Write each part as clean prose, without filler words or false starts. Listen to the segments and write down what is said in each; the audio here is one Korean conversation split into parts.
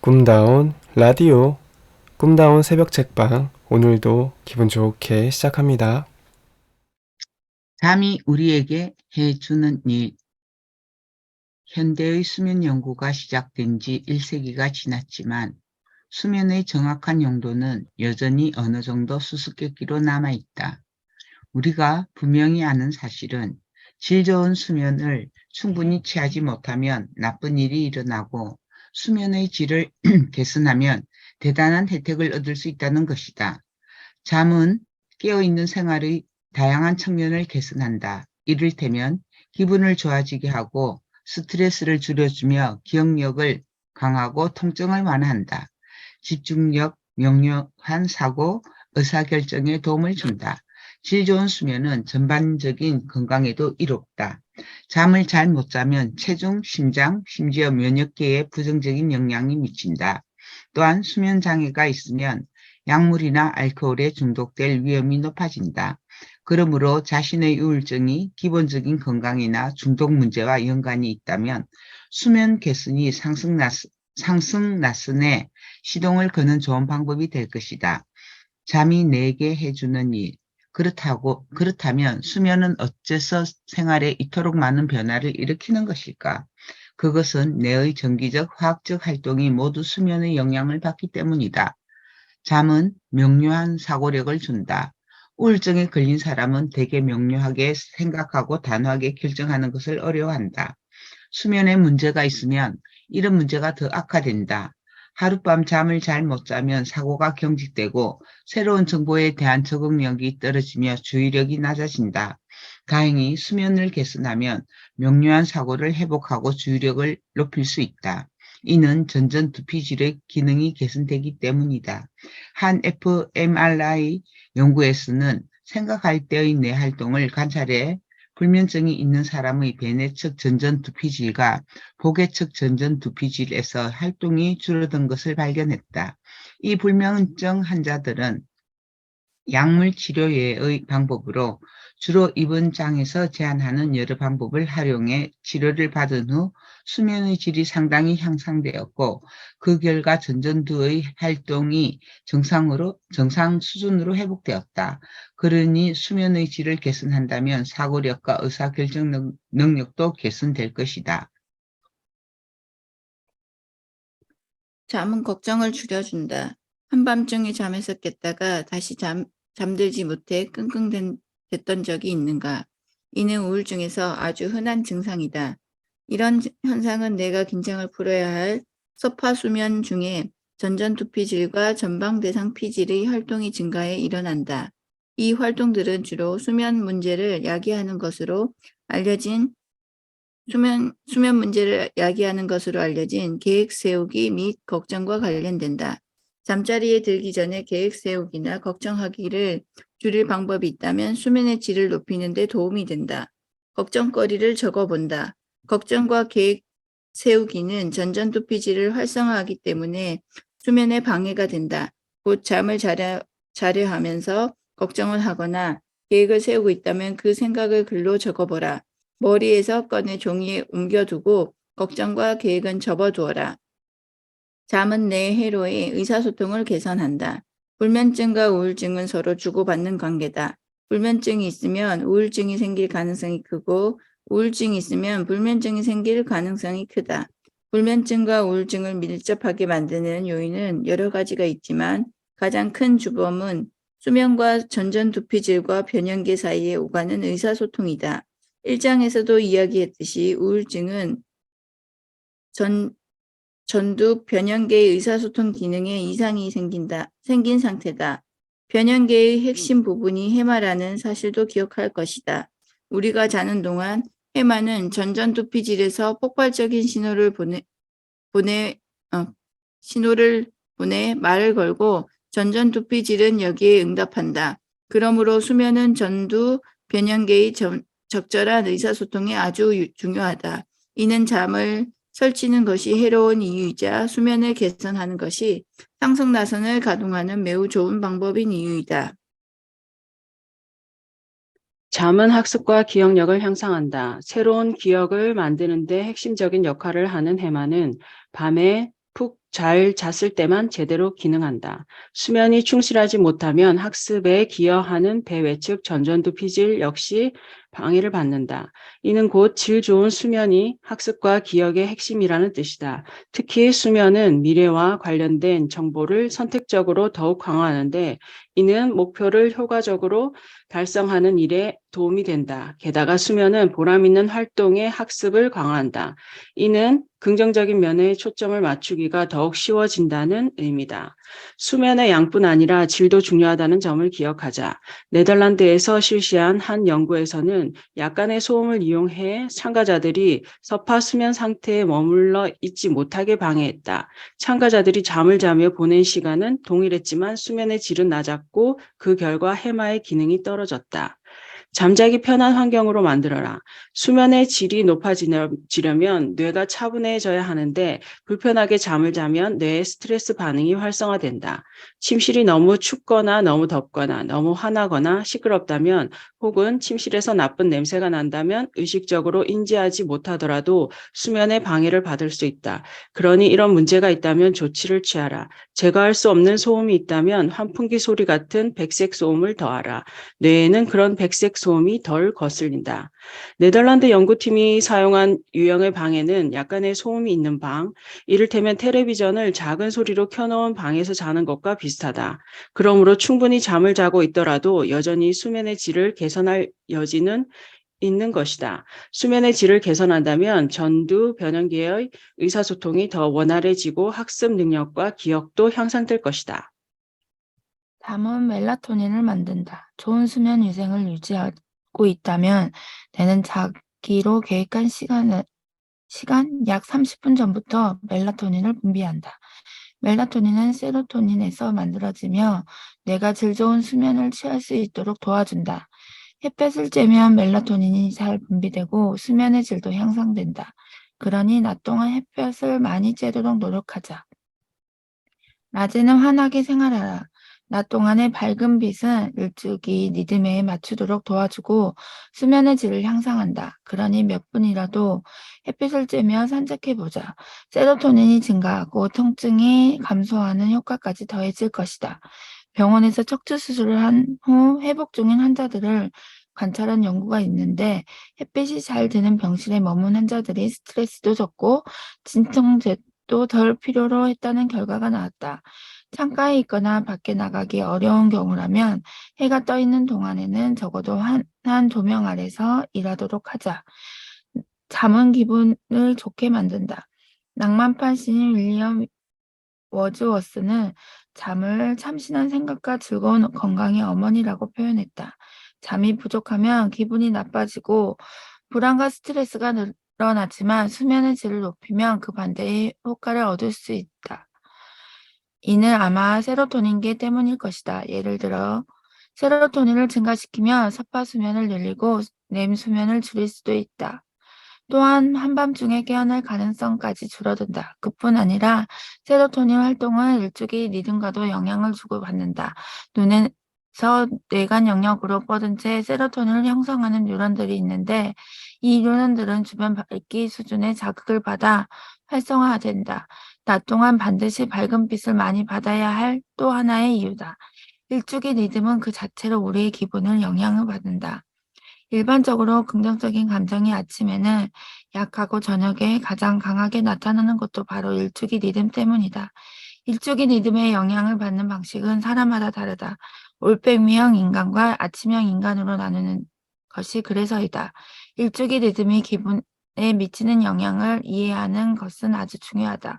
꿈다운 라디오, 꿈다운 새벽 책방, 오늘도 기분 좋게 시작합니다. 잠이 우리에게 해주는 일. 현대의 수면 연구가 시작된 지 1세기가 지났지만 수면의 정확한 용도는 여전히 어느 정도 수수께끼로 남아있다. 우리가 분명히 아는 사실은 질 좋은 수면을 충분히 취하지 못하면 나쁜 일이 일어나고 수면의 질을 개선하면 대단한 혜택을 얻을 수 있다는 것이다. 잠은 깨어있는 생활의 다양한 측면을 개선한다. 이를테면 기분을 좋아지게 하고 스트레스를 줄여주며 기억력을 강하고 통증을 완화한다. 집중력, 명료한 사고, 의사결정에 도움을 준다. 질 좋은 수면은 전반적인 건강에도 이롭다. 잠을 잘 못 자면 체중, 심장, 심지어 면역계에 부정적인 영향이 미친다. 또한 수면 장애가 있으면 약물이나 알코올에 중독될 위험이 높아진다. 그러므로 자신의 우울증이 기본적인 건강이나 중독 문제와 연관이 있다면 수면 개선이 상승나선에 시동을 거는 좋은 방법이 될 것이다. 잠이 내게 해주는 일. 그렇다면 수면은 어째서 생활에 이토록 많은 변화를 일으키는 것일까? 그것은 뇌의 정기적, 화학적 활동이 모두 수면의 영향을 받기 때문이다. 잠은 명료한 사고력을 준다. 우울증에 걸린 사람은 되게 명료하게 생각하고 단호하게 결정하는 것을 어려워한다. 수면에 문제가 있으면 이런 문제가 더 악화된다. 하룻밤 잠을 잘 못 자면 사고가 경직되고 새로운 정보에 대한 적응력이 떨어지며 주의력이 낮아진다. 다행히 수면을 개선하면 명료한 사고를 회복하고 주의력을 높일 수 있다. 이는 전전두피질의 기능이 개선되기 때문이다. 한 fMRI 연구에서는 생각할 때의 뇌 활동을 관찰해 불면증이 있는 사람의 배내측 전전두피질과 고개측 전전두피질에서 활동이 줄어든 것을 발견했다. 이 불면증 환자들은 약물 치료 외의 방법으로 주로 입원 장에서 제한하는 여러 방법을 활용해 치료를 받은 후 수면의 질이 상당히 향상되었고 그 결과 전전두의 활동이 정상 수준으로 회복되었다. 그러니 수면의 질을 개선한다면 사고력과 의사결정 능력도 개선될 것이다. 잠은 걱정을 줄여준다. 한밤중에 잠에서 깼다가 다시 잠들지 못해 됐던 적이 있는가? 이는 우울증에서 아주 흔한 증상이다. 이런 현상은 내가 긴장을 풀어야 할 소파수면 중에 전전두피질과 전방대상피질의 활동이 증가해 일어난다. 이 활동들은 주로 수면 문제를 야기하는 것으로 알려진 수면 문제를 야기하는 것으로 알려진 계획 세우기 및 걱정과 관련된다. 잠자리에 들기 전에 계획 세우기나 걱정하기를 줄일 방법이 있다면 수면의 질을 높이는 데 도움이 된다. 걱정거리를 적어본다. 걱정과 계획 세우기는 전전두피질을 활성화하기 때문에 수면에 방해가 된다. 곧 잠을 자려 하면서 걱정을 하거나 계획을 세우고 있다면 그 생각을 글로 적어보라. 머리에서 꺼내 종이에 옮겨두고 걱정과 계획은 접어두어라. 잠은 내 회로의 의사소통을 개선한다. 불면증과 우울증은 서로 주고받는 관계다. 불면증이 있으면 우울증이 생길 가능성이 크고 우울증이 있으면 불면증이 생길 가능성이 크다. 불면증과 우울증을 밀접하게 만드는 요인은 여러 가지가 있지만 가장 큰 주범은 수면과 전전두피질과 변형계 사이에 오가는 의사소통이다. 1장에서도 이야기했듯이 우울증은 전두 변형계의 의사소통 기능에 이상이 생긴 상태다. 변형계의 핵심 부분이 해마라는 사실도 기억할 것이다. 우리가 자는 동안 해마는 전전두피질에서 폭발적인 신호를 보내 말을 걸고 전전두피질은 여기에 응답한다. 그러므로 수면은 전두 변형계의 적절한 의사소통이 아주 중요하다. 이는 잠을 설치는 것이 해로운 이유이자 수면을 개선하는 것이 상승나선을 가동하는 매우 좋은 방법인 이유이다. 잠은 학습과 기억력을 향상한다. 새로운 기억을 만드는 데 핵심적인 역할을 하는 해마는 밤에 푹 잘 잤을 때만 제대로 기능한다. 수면이 충실하지 못하면 학습에 기여하는 배외측 전전두 피질 역시 방해를 받는다. 이는 곧 질 좋은 수면이 학습과 기억의 핵심이라는 뜻이다. 특히 수면은 미래와 관련된 정보를 선택적으로 더욱 강화하는데 이는 목표를 효과적으로 달성하는 일에 도움이 된다. 게다가 수면은 보람 있는 활동의 학습을 강화한다. 이는 긍정적인 면에 초점을 맞추기가 더욱 쉬워진다는 의미다. 수면의 양뿐 아니라 질도 중요하다는 점을 기억하자. 네덜란드에서 실시한 한 연구에서는 약간의 소음을 이용해 참가자들이 서파 수면 상태에 머물러 있지 못하게 방해했다. 참가자들이 잠을 자며 보낸 시간은 동일했지만 수면의 질은 낮았고 그 결과 해마의 기능이 떨어졌다. 잠자기 편한 환경으로 만들어라. 수면의 질이 높아지려면 뇌가 차분해져야 하는데 불편하게 잠을 자면 뇌의 스트레스 반응이 활성화된다. 침실이 너무 춥거나 너무 덥거나 너무 화나거나 시끄럽다면 혹은 침실에서 나쁜 냄새가 난다면 의식적으로 인지하지 못하더라도 수면에 방해를 받을 수 있다. 그러니 이런 문제가 있다면 조치를 취하라. 제거할 수 없는 소음이 있다면 환풍기 소리 같은 백색 소음을 더하라. 뇌에는 그런 백색 소음이 덜 거슬린다. 네덜란드 연구팀이 사용한 유형의 방에는 약간의 소음이 있는 방, 이를테면 텔레비전을 작은 소리로 켜놓은 방에서 자는 것과 비슷하다. 그러므로 충분히 잠을 자고 있더라도 여전히 수면의 질을 개선할 여지는 있는 것이다. 수면의 질을 개선한다면 전두 변형계의 의사소통이 더 원활해지고 학습 능력과 기억도 향상될 것이다. 잠은 멜라토닌을 만든다. 좋은 수면 위생을 유지하고 있다면 뇌는 자기로 계획한 시간 약 30분 전부터 멜라토닌을 분비한다. 멜라토닌은 세로토닌에서 만들어지며 뇌가 질 좋은 수면을 취할 수 있도록 도와준다. 햇볕을 쬐면 멜라토닌이 잘 분비되고 수면의 질도 향상된다. 그러니 낮 동안 햇볕을 많이 쬐도록 노력하자. 낮에는 환하게 생활하라. 낮 동안의 밝은 빛은 일주기 리듬에 맞추도록 도와주고 수면의 질을 향상한다. 그러니 몇 분이라도 햇빛을 쬐며 산책해보자. 세로토닌이 증가하고 통증이 감소하는 효과까지 더해질 것이다. 병원에서 척추 수술을 한 후 회복 중인 환자들을 관찰한 연구가 있는데 햇빛이 잘 드는 병실에 머문 환자들이 스트레스도 적고 진통제도 덜 필요로 했다는 결과가 나왔다. 창가에 있거나 밖에 나가기 어려운 경우라면 해가 떠 있는 동안에는 적어도 환한 조명 아래서 일하도록 하자. 잠은 기분을 좋게 만든다. 낭만파 시인 윌리엄 워즈워스는 잠을 참신한 생각과 즐거운 건강의 어머니라고 표현했다. 잠이 부족하면 기분이 나빠지고 불안과 스트레스가 늘어나지만 수면의 질을 높이면 그 반대의 효과를 얻을 수 있다. 이는 아마 세로토닌계 때문일 것이다. 예를 들어 세로토닌을 증가시키면 섭파 수면을 늘리고 렘 수면을 줄일 수도 있다. 또한 한밤중에 깨어날 가능성까지 줄어든다. 그뿐 아니라 세로토닌 활동은 일주기 리듬과도 영향을 주고받는다. 눈에서 뇌간 영역으로 뻗은 채 세로토닌을 형성하는 뉴런들이 있는데 이 뉴런들은 주변 밝기 수준의 자극을 받아 활성화된다. 낮 동안 반드시 밝은 빛을 많이 받아야 할 또 하나의 이유다. 일주기 리듬은 그 자체로 우리의 기분을 영향을 받는다. 일반적으로 긍정적인 감정이 아침에는 약하고 저녁에 가장 강하게 나타나는 것도 바로 일주기 리듬 때문이다. 일주기 리듬의 영향을 받는 방식은 사람마다 다르다. 올빼미형 인간과 아침형 인간으로 나누는 것이 그래서이다. 일주기 리듬이 기분에 미치는 영향을 이해하는 것은 아주 중요하다.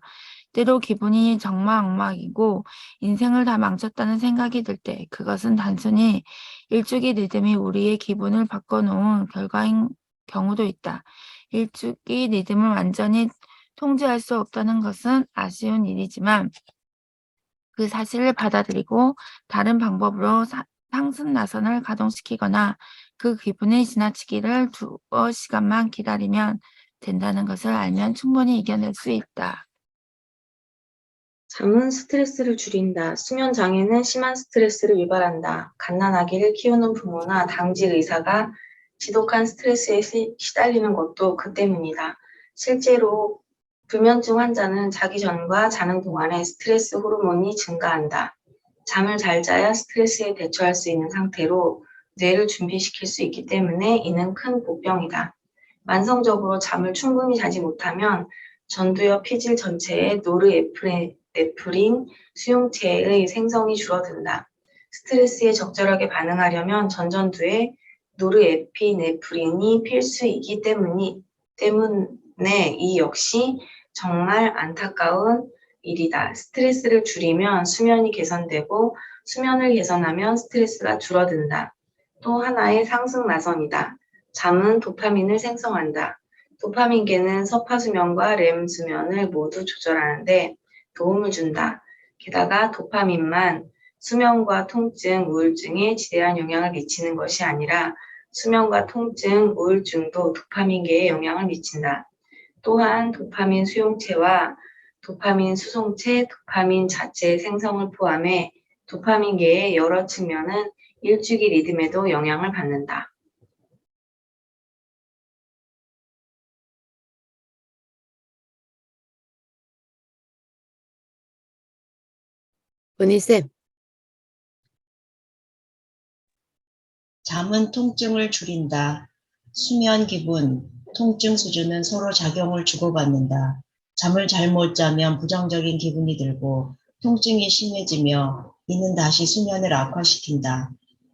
때로 기분이 정막막이고 인생을 다 망쳤다는 생각이 들 때 그것은 단순히 일주기 리듬이 우리의 기분을 바꿔놓은 결과인 경우도 있다. 일주기 리듬을 완전히 통제할 수 없다는 것은 아쉬운 일이지만 그 사실을 받아들이고 다른 방법으로 상승 나선을 가동시키거나 그 기분이 지나치기를 두어 시간만 기다리면 된다는 것을 알면 충분히 이겨낼 수 있다. 잠은 스트레스를 줄인다. 수면 장애는 심한 스트레스를 유발한다. 갓난아기를 키우는 부모나 당직 의사가 지독한 스트레스에 시달리는 것도 그 때문이다. 실제로 불면증 환자는 자기 전과 자는 동안에 스트레스 호르몬이 증가한다. 잠을 잘 자야 스트레스에 대처할 수 있는 상태로 뇌를 준비시킬 수 있기 때문에 이는 큰 보병이다. 만성적으로 잠을 충분히 자지 못하면 전두엽 피질 전체에 노르에프린 수용체의 생성이 줄어든다. 스트레스에 적절하게 반응하려면 전전두에 노르에피네프린이 필수이기 때문에 이 역시 정말 안타까운 일이다. 스트레스를 줄이면 수면이 개선되고 수면을 개선하면 스트레스가 줄어든다. 또 하나의 상승 나선이다. 잠은 도파민을 생성한다. 도파민계는 서파수면과 렘 수면을 모두 조절하는데 도움을 준다. 게다가 도파민만 수면과 통증, 우울증에 지대한 영향을 미치는 것이 아니라 수면과 통증, 우울증도 도파민계에 영향을 미친다. 또한 도파민 수용체와 도파민 수송체, 도파민 자체의 생성을 포함해 도파민계의 여러 측면은 일주기 리듬에도 영향을 받는다. 은희쌤, 잠은 통증을 줄인다. 수면 기분, 통증 수준은 서로 작용을 주고받는다. 잠을 잘 못 자면 부정적인 기분이 들고 통증이 심해지며 이는 다시 수면을 악화시킨다.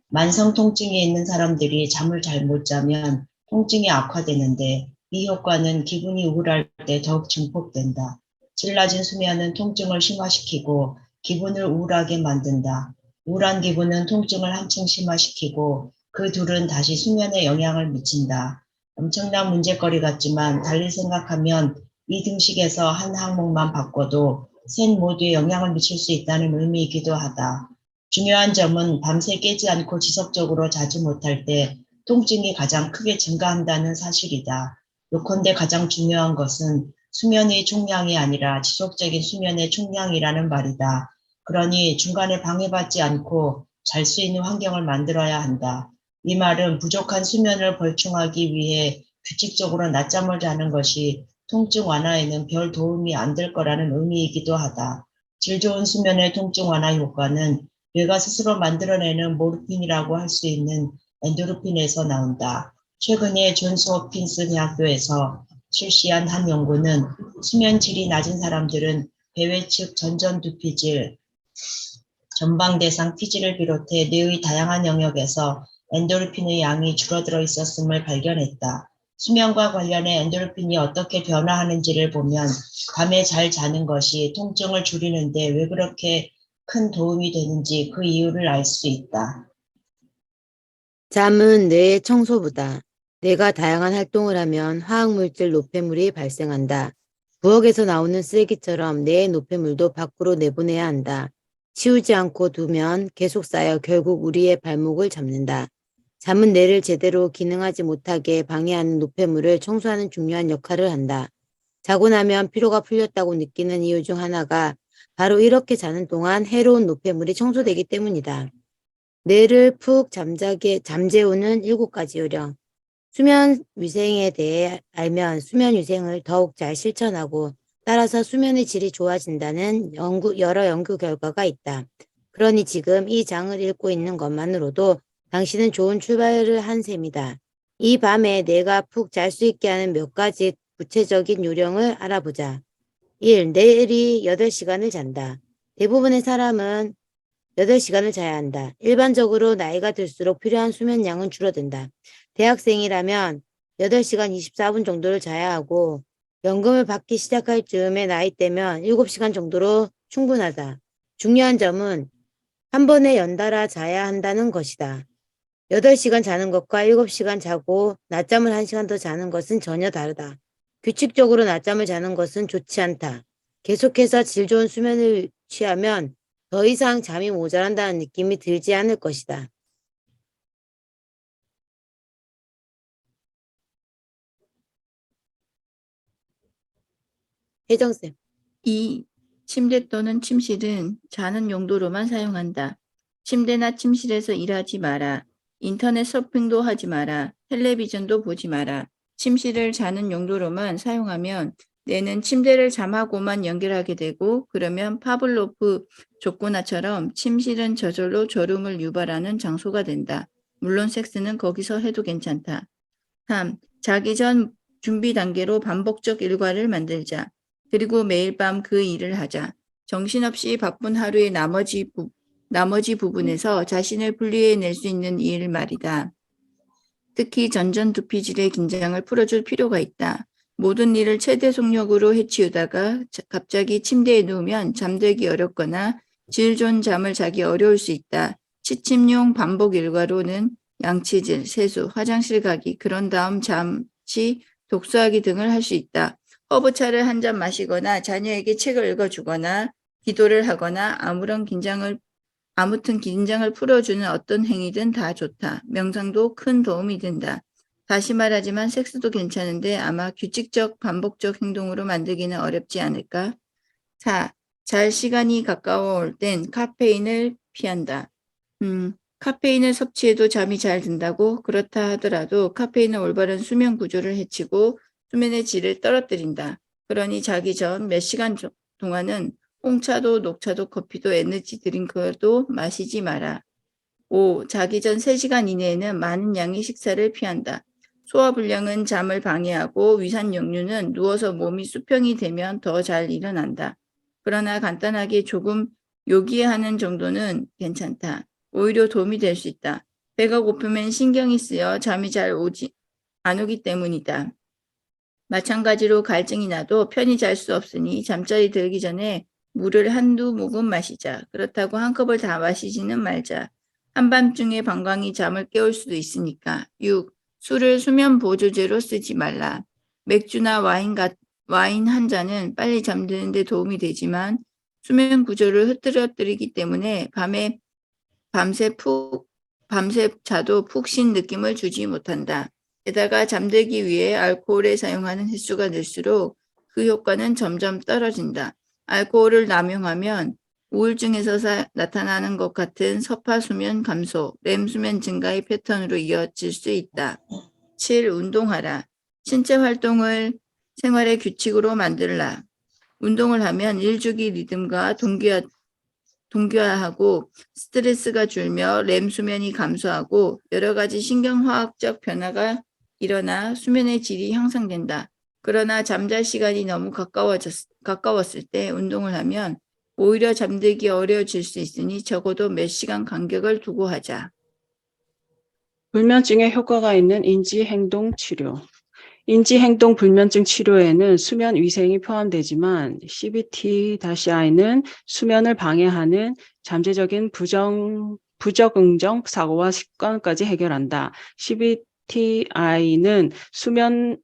만성 통증이 있는 사람들이 잠을 잘 못 자면 통증이 악화되는데 이 효과는 기분이 우울할 때 더욱 증폭된다. 질 낮은 수면은 통증을 심화시키고 기분을 우울하게 만든다. 우울한 기분은 통증을 한층 심화시키고 그 둘은 다시 수면에 영향을 미친다. 엄청난 문제거리 같지만 달리 생각하면 이 등식에서 한 항목만 바꿔도 셋 모두에 영향을 미칠 수 있다는 의미이기도 하다. 중요한 점은 밤새 깨지 않고 지속적으로 자지 못할 때 통증이 가장 크게 증가한다는 사실이다. 요컨대 가장 중요한 것은 수면의 총량이 아니라 지속적인 수면의 총량이라는 말이다. 그러니 중간에 방해받지 않고 잘 수 있는 환경을 만들어야 한다. 이 말은 부족한 수면을 벌충하기 위해 규칙적으로 낮잠을 자는 것이 통증 완화에는 별 도움이 안 될 거라는 의미이기도 하다. 질 좋은 수면의 통증 완화 효과는 뇌가 스스로 만들어내는 모르핀이라고 할 수 있는 엔도르핀에서 나온다. 최근에 존스 홉킨스 대학교에서 실시한 한 연구는 수면 질이 낮은 사람들은 배외측 전전두피질, 전방대상 피질을 비롯해 뇌의 다양한 영역에서 엔도르핀의 양이 줄어들어 있었음을 발견했다. 수면과 관련해 엔도르핀이 어떻게 변화하는지를 보면 밤에 잘 자는 것이 통증을 줄이는데 왜 그렇게 큰 도움이 되는지 그 이유를 알 수 있다. 잠은 뇌의 청소부다. 뇌가 다양한 활동을 하면 화학물질 노폐물이 발생한다. 부엌에서 나오는 쓰레기처럼 뇌의 노폐물도 밖으로 내보내야 한다. 치우지 않고 두면 계속 쌓여 결국 우리의 발목을 잡는다. 잠은 뇌를 제대로 기능하지 못하게 방해하는 노폐물을 청소하는 중요한 역할을 한다. 자고 나면 피로가 풀렸다고 느끼는 이유 중 하나가 바로 이렇게 자는 동안 해로운 노폐물이 청소되기 때문이다. 뇌를 푹 잠재우는 7가지 요령. 수면 위생에 대해 알면 수면 위생을 더욱 잘 실천하고 따라서 수면의 질이 좋아진다는 여러 연구 결과가 있다. 그러니 지금 이 장을 읽고 있는 것만으로도 당신은 좋은 출발을 한 셈이다. 이 밤에 내가 푹 잘 수 있게 하는 몇 가지 구체적인 요령을 알아보자. 1. 내일이 8시간을 잔다. 대부분의 사람은 8시간을 자야 한다. 일반적으로 나이가 들수록 필요한 수면 양은 줄어든다. 대학생이라면 8시간 24분 정도를 자야 하고 연금을 받기 시작할 즈음의 나이대면 7시간 정도로 충분하다. 중요한 점은 한 번에 연달아 자야 한다는 것이다. 8시간 자는 것과 7시간 자고 낮잠을 1시간 더 자는 것은 전혀 다르다. 규칙적으로 낮잠을 자는 것은 좋지 않다. 계속해서 질 좋은 수면을 취하면 더 이상 잠이 모자란다는 느낌이 들지 않을 것이다. 혜정쌤. 2. 침대 또는 침실은 자는 용도로만 사용한다. 침대나 침실에서 일하지 마라. 인터넷 서핑도 하지 마라. 텔레비전도 보지 마라. 침실을 자는 용도로만 사용하면 뇌는 침대를 잠하고만 연결하게 되고 그러면 파블로프 족구나처럼 침실은 저절로 졸음을 유발하는 장소가 된다. 물론 섹스는 거기서 해도 괜찮다. 3. 자기 전 준비 단계로 반복적 일과를 만들자. 그리고 매일 밤 그 일을 하자. 정신없이 바쁜 하루의 나머지 부분에서 자신을 분리해낼 수 있는 일 말이다. 특히 전전두피질의 긴장을 풀어줄 필요가 있다. 모든 일을 최대 속력으로 해치우다가 갑자기 침대에 누우면 잠들기 어렵거나 질 좋은 잠을 자기 어려울 수 있다. 취침용 반복 일과로는 양치질, 세수, 화장실 가기, 그런 다음 잠시 독서하기 등을 할 수 있다. 허브차를 한 잔 마시거나 자녀에게 책을 읽어주거나 기도를 하거나 아무튼 긴장을 풀어주는 어떤 행위든 다 좋다. 명상도 큰 도움이 된다. 다시 말하지만 섹스도 괜찮은데 아마 규칙적 반복적 행동으로 만들기는 어렵지 않을까? 4. 잘 시간이 가까워올 땐 카페인을 피한다. 카페인을 섭취해도 잠이 잘 든다고? 그렇다 하더라도 카페인은 올바른 수면 구조를 해치고 수면의 질을 떨어뜨린다. 그러니 자기 전 몇 시간 동안은 홍차도 녹차도 커피도 에너지 드링크도 마시지 마라. 5. 자기 전 3시간 이내에는 많은 양의 식사를 피한다. 소화불량은 잠을 방해하고 위산역류는 누워서 몸이 수평이 되면 더 잘 일어난다. 그러나 간단하게 조금 요기하는 정도는 괜찮다. 오히려 도움이 될 수 있다. 배가 고프면 신경이 쓰여 잠이 잘 안 오기 때문이다. 마찬가지로 갈증이 나도 편히 잘 수 없으니 잠자리 들기 전에 물을 한두 모금 마시자. 그렇다고 한컵을 다 마시지는 말자. 한밤중에 방광이 잠을 깨울 수도 있으니까. 6. 술을 수면 보조제로 쓰지 말라. 맥주나 와인 한 잔은 빨리 잠드는 데 도움이 되지만 수면 구조를 흐트러뜨리기 때문에 밤새 자도 푹 쉰 느낌을 주지 못한다. 게다가 잠들기 위해 알코올을 사용하는 횟수가 늘수록 그 효과는 점점 떨어진다. 알코올을 남용하면 우울증에서 나타나는 것 같은 서파 수면 감소, 렘 수면 증가의 패턴으로 이어질 수 있다. 7. 운동하라. 신체 활동을 생활의 규칙으로 만들라. 운동을 하면 일주기 리듬과 동기화하고 스트레스가 줄며 렘 수면이 감소하고 여러 가지 신경화학적 변화가 일어나 수면의 질이 향상된다. 그러나 잠잘 시간이 너무 가까웠을 때 운동을 하면 오히려 잠들기 어려워질 수 있으니 적어도 몇 시간 간격을 두고 하자. 불면증에 효과가 있는 인지행동 치료. 인지행동 불면증 치료에는 수면 위생이 포함되지만 CBT-I는 수면을 방해하는 잠재적인 부적응적 사고와 습관까지 해결한다. CBT-I는 수면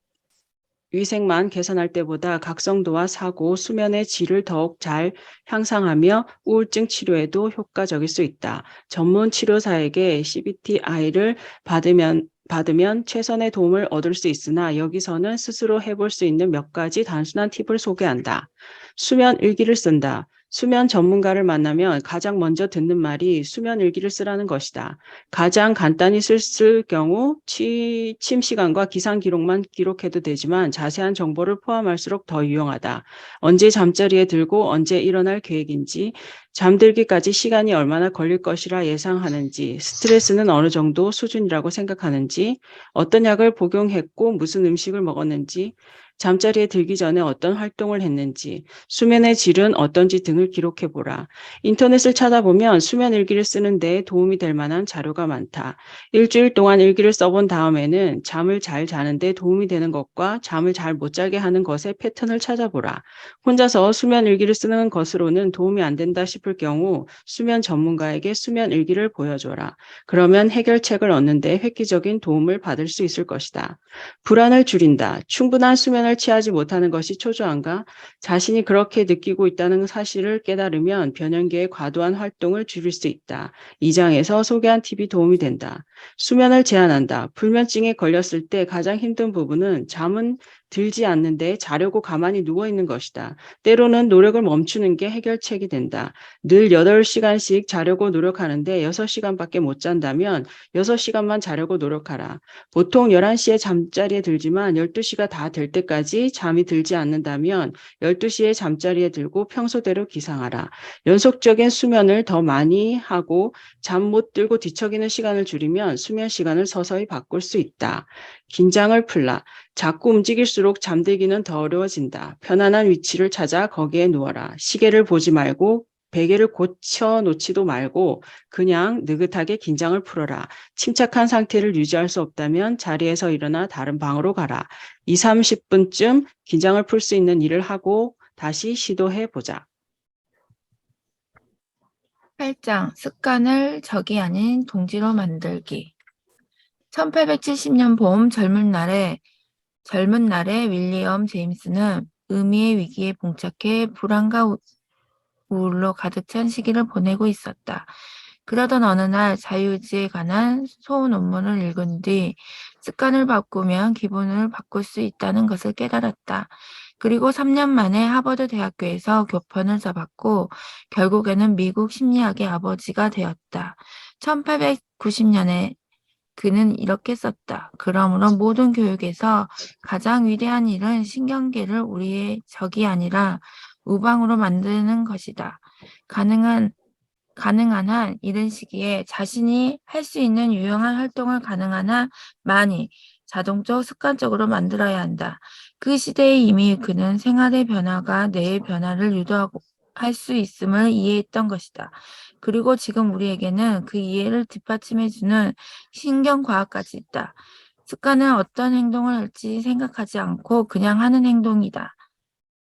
위생만 개선할 때보다 각성도와 사고, 수면의 질을 더욱 잘 향상하며 우울증 치료에도 효과적일 수 있다. 전문 치료사에게 CBT-I를 받으면 최선의 도움을 얻을 수 있으나 여기서는 스스로 해볼 수 있는 몇 가지 단순한 팁을 소개한다. 수면 일기를 쓴다. 수면 전문가를 만나면 가장 먼저 듣는 말이 수면 일기를 쓰라는 것이다. 가장 간단히 쓸 경우 취침 시간과 기상 기록만 기록해도 되지만 자세한 정보를 포함할수록 더 유용하다. 언제 잠자리에 들고 언제 일어날 계획인지, 잠들기까지 시간이 얼마나 걸릴 것이라 예상하는지, 스트레스는 어느 정도 수준이라고 생각하는지, 어떤 약을 복용했고 무슨 음식을 먹었는지, 잠자리에 들기 전에 어떤 활동을 했는지, 수면의 질은 어떤지 등을 기록해보라. 인터넷을 찾아보면 수면 일기를 쓰는 데 도움이 될 만한 자료가 많다. 일주일 동안 일기를 써본 다음에는 잠을 잘 자는 데 도움이 되는 것과 잠을 잘 못 자게 하는 것의 패턴을 찾아보라. 혼자서 수면 일기를 쓰는 것으로는 도움이 안 된다 싶을 경우 수면 전문가에게 수면 일기를 보여줘라. 그러면 해결책을 얻는 데 획기적인 도움을 받을 수 있을 것이다. 불안을 줄인다. 충분한 수면을 취하지 못하는 것이 초조한가? 자신이 그렇게 느끼고 있다는 사실을 깨달으면 변연계의 과도한 활동을 줄일 수 있다. 2장에서 소개한 팁이 도움이 된다. 수면을 제한한다. 불면증에 걸렸을 때 가장 힘든 부분은 잠은 들지 않는데 자려고 가만히 누워 있는 것이다. 때로는 노력을 멈추는 게 해결책이 된다. 늘 8시간씩 자려고 노력하는데 6시간밖에 못 잔다면 6시간만 자려고 노력하라. 보통 11시에 잠자리에 들지만 12시가 다 될 때까지 잠이 들지 않는다면 12시에 잠자리에 들고 평소대로 기상하라. 연속적인 수면을 더 많이 하고 잠 못 들고 뒤척이는 시간을 줄이면 수면 시간을 서서히 바꿀 수 있다. 긴장을 풀라. 자꾸 움직일수록 잠들기는 더 어려워진다. 편안한 위치를 찾아 거기에 누워라. 시계를 보지 말고 베개를 고쳐 놓지도 말고 그냥 느긋하게 긴장을 풀어라. 침착한 상태를 유지할 수 없다면 자리에서 일어나 다른 방으로 가라. 2, 30분쯤 긴장을 풀 수 있는 일을 하고 다시 시도해 보자. 8장 습관을 적이 아닌 동지로 만들기. 1870년 봄 젊은 날에 윌리엄 제임스는 의미의 위기에 봉착해 불안과 우울로 가득 찬 시기를 보내고 있었다. 그러던 어느 날 자유의지에 관한 소원 논문을 읽은 뒤 습관을 바꾸면 기분을 바꿀 수 있다는 것을 깨달았다. 그리고 3년 만에 하버드 대학교에서 교편을 잡았고 결국에는 미국 심리학의 아버지가 되었다. 1890년에 그는 이렇게 썼다. 그러므로 모든 교육에서 가장 위대한 일은 신경계를 우리의 적이 아니라 우방으로 만드는 것이다. 가능한 한 이른 시기에 자신이 할 수 있는 유용한 활동을 가능한 한 많이 자동적 습관적으로 만들어야 한다. 그 시대에 이미 그는 생활의 변화가 뇌의 변화를 유도하고 할 수 있음을 이해했던 것이다. 그리고 지금 우리에게는 그 이해를 뒷받침해주는 신경과학까지 있다. 습관은 어떤 행동을 할지 생각하지 않고 그냥 하는 행동이다.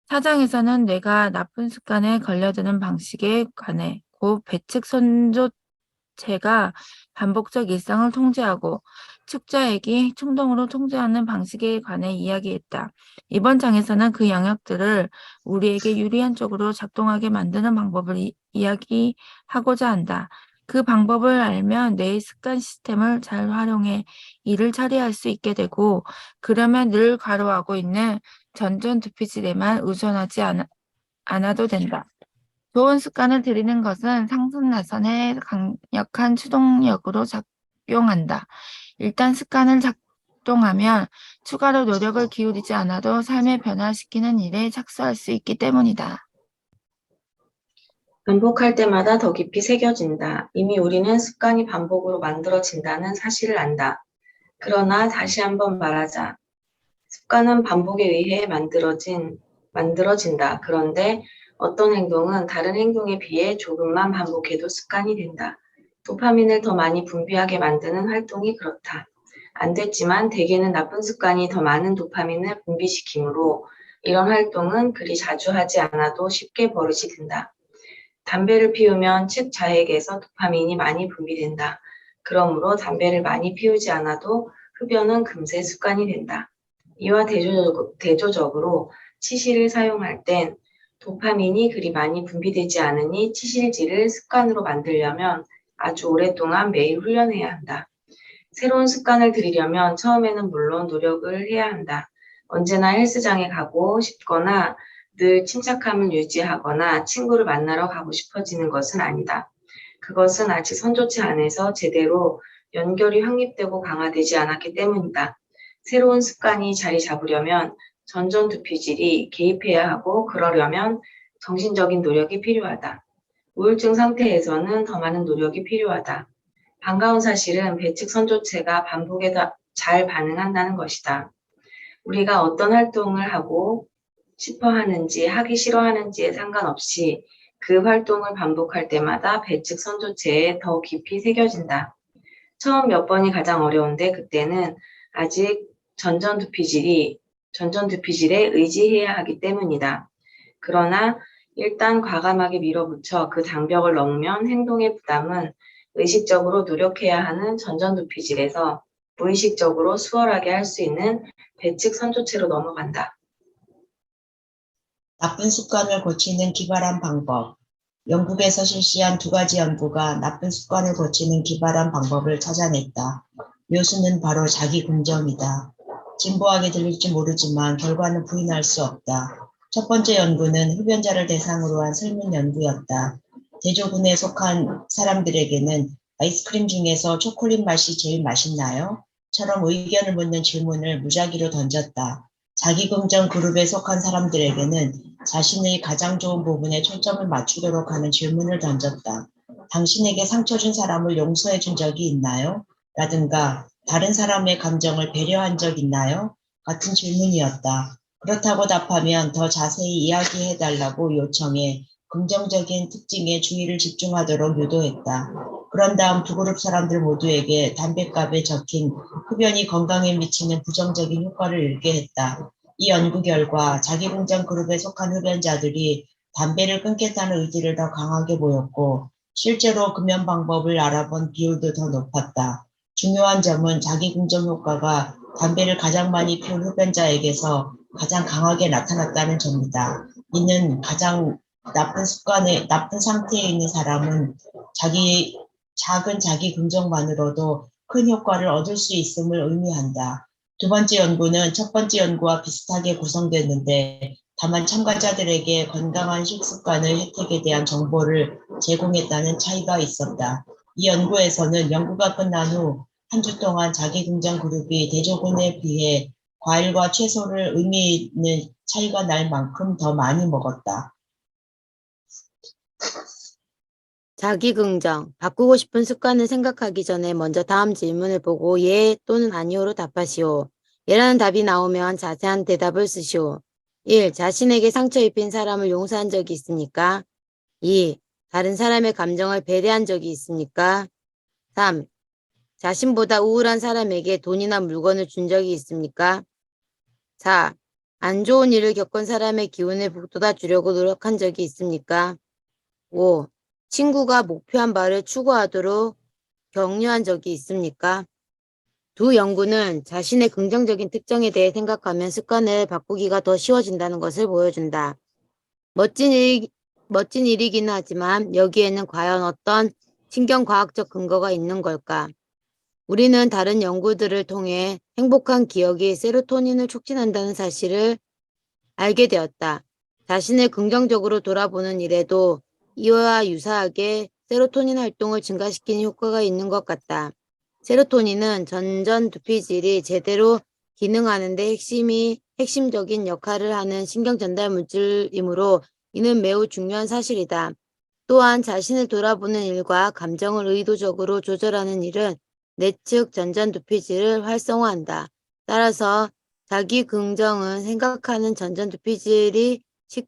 사장에서는 뇌가 나쁜 습관에 걸려드는 방식에 관해 곧 배측 선조체가 반복적 일상을 통제하고 축자액이 충동으로 통제하는 방식에 관해 이야기했다. 이번 장에서는 그 영역들을 우리에게 유리한 쪽으로 작동하게 만드는 방법을 이야기하고자 한다. 그 방법을 알면 뇌의 습관 시스템을 잘 활용해 일을 처리할 수 있게 되고 그러면 늘 과로하고 있는 전전두피질에만 의존하지 않아도 된다. 좋은 습관을 들이는 것은 상승나선의 강력한 추동력으로 작용한다. 일단 습관을 작동하면 추가로 노력을 기울이지 않아도 삶을 변화시키는 일에 착수할 수 있기 때문이다. 반복할 때마다 더 깊이 새겨진다. 이미 우리는 습관이 반복으로 만들어진다는 사실을 안다. 그러나 다시 한번 말하자. 습관은 반복에 의해 만들어진다. 그런데 어떤 행동은 다른 행동에 비해 조금만 반복해도 습관이 된다. 도파민을 더 많이 분비하게 만드는 활동이 그렇다. 안 됐지만 대개는 나쁜 습관이 더 많은 도파민을 분비시키므로 이런 활동은 그리 자주 하지 않아도 쉽게 버릇이 된다. 담배를 피우면 즉 자액에서 도파민이 많이 분비된다. 그러므로 담배를 많이 피우지 않아도 흡연은 금세 습관이 된다. 이와 대조적으로 치실을 사용할 땐 도파민이 그리 많이 분비되지 않으니 치실질을 습관으로 만들려면 아주 오랫동안 매일 훈련해야 한다. 새로운 습관을 들이려면 처음에는 물론 노력을 해야 한다. 언제나 헬스장에 가고 싶거나 늘 침착함을 유지하거나 친구를 만나러 가고 싶어지는 것은 아니다. 그것은 아직 선조체 안에서 제대로 연결이 확립되고 강화되지 않았기 때문이다. 새로운 습관이 자리 잡으려면 전전두피질이 개입해야 하고 그러려면 정신적인 노력이 필요하다. 우울증 상태에서는 더 많은 노력이 필요하다. 반가운 사실은 배측 선조체가 반복에 잘 반응한다는 것이다. 우리가 어떤 활동을 하고 싶어 하는지 하기 싫어하는지에 상관없이 그 활동을 반복할 때마다 배측 선조체에 더 깊이 새겨진다. 처음 몇 번이 가장 어려운데 그때는 아직 전전두피질에 의지해야 하기 때문이다. 그러나 일단 과감하게 밀어붙여 그 장벽을 넘으면 행동의 부담은 의식적으로 노력해야 하는 전전두피질에서 무의식적으로 수월하게 할 수 있는 배측 선조체로 넘어간다. 나쁜 습관을 고치는 기발한 방법. 영국에서 실시한 2가지 연구가 나쁜 습관을 고치는 기발한 방법을 찾아냈다. 묘수는 바로 자기 긍정이다. 진보하게 들릴지 모르지만 결과는 부인할 수 없다. 첫 번째 연구는 흡연자를 대상으로 한 설문 연구였다. 대조군에 속한 사람들에게는 아이스크림 중에서 초콜릿 맛이 제일 맛있나요? 처럼 의견을 묻는 질문을 무작위로 던졌다. 자기긍정 그룹에 속한 사람들에게는 자신의 가장 좋은 부분에 초점을 맞추도록 하는 질문을 던졌다. 당신에게 상처 준 사람을 용서해 준 적이 있나요? 라든가 다른 사람의 감정을 배려한 적 있나요? 같은 질문이었다. 그렇다고 답하면 더 자세히 이야기해 달라고 요청해 긍정적인 특징에 주의를 집중하도록 유도했다. 그런 다음 두 그룹 사람들 모두에게 담뱃갑에 적힌 흡연이 건강에 미치는 부정적인 효과를 읽게 했다. 이 연구 결과 자기긍정 그룹에 속한 흡연자들이 담배를 끊겠다는 의지를 더 강하게 보였고 실제로 금연 방법을 알아본 비율도 더 높았다. 중요한 점은 자기긍정 효과가 담배를 가장 많이 피운 흡연자에게서 가장 강하게 나타났다는 점이다. 이는 가장 나쁜 상태에 있는 사람은 작은 자기 긍정만으로도 큰 효과를 얻을 수 있음을 의미한다. 두 번째 연구는 첫 번째 연구와 비슷하게 구성됐는데 다만 참가자들에게 건강한 식습관의 혜택에 대한 정보를 제공했다는 차이가 있었다. 이 연구에서는 연구가 끝난 후 한 주 동안 자기긍정 그룹이 대조군에 비해 과일과 채소를 의미 있는 차이가 날 만큼 더 많이 먹었다. 자기긍정. 바꾸고 싶은 습관을 생각하기 전에 먼저 다음 질문을 보고 예 또는 아니오로 답하시오. 예라는 답이 나오면 자세한 대답을 쓰시오. 1. 자신에게 상처 입힌 사람을 용서한 적이 있습니까? 2. 다른 사람의 감정을 배려한 적이 있습니까? 3. 자신보다 우울한 사람에게 돈이나 물건을 준 적이 있습니까? 4. 안 좋은 일을 겪은 사람의 기운을 북돋아 주려고 노력한 적이 있습니까? 5. 친구가 목표한 바를 추구하도록 격려한 적이 있습니까? 두 연구는 자신의 긍정적인 특성에 대해 생각하면 습관을 바꾸기가 더 쉬워진다는 것을 보여준다. 멋진 일이기는 하지만 여기에는 과연 어떤 신경과학적 근거가 있는 걸까? 우리는 다른 연구들을 통해 행복한 기억이 세로토닌을 촉진한다는 사실을 알게 되었다. 자신을 긍정적으로 돌아보는 일에도 이와 유사하게 세로토닌 활동을 증가시키는 효과가 있는 것 같다. 세로토닌은 전전두피질이 제대로 기능하는 데 핵심적인 역할을 하는 신경전달 물질이므로 이는 매우 중요한 사실이다. 또한 자신을 돌아보는 일과 감정을 의도적으로 조절하는 일은 내측 전전두피질을 활성화한다. 따라서 자기 긍정은 생각하는 전전두피질이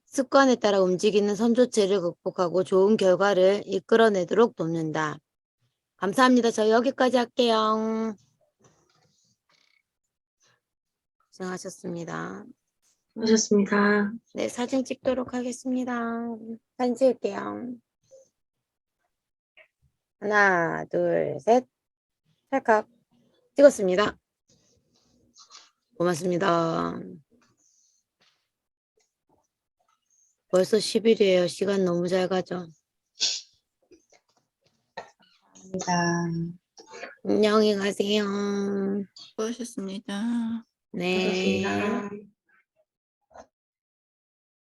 습관에 따라 움직이는 선조체를 극복하고 좋은 결과를 이끌어내도록 돕는다. 감사합니다. 저 여기까지 할게요. 고생하셨습니다. 수고하셨습니다. 네, 사진 찍도록 하겠습니다. 사진 찍을게요. 하나, 둘, 셋. 찰칵. 찍었습니다. 고맙습니다. 벌써 10일이에요. 시간 너무 잘 가죠. 감사합니다. 안녕히 가세요. 수고하셨습니다. 네. 수고하셨습니다.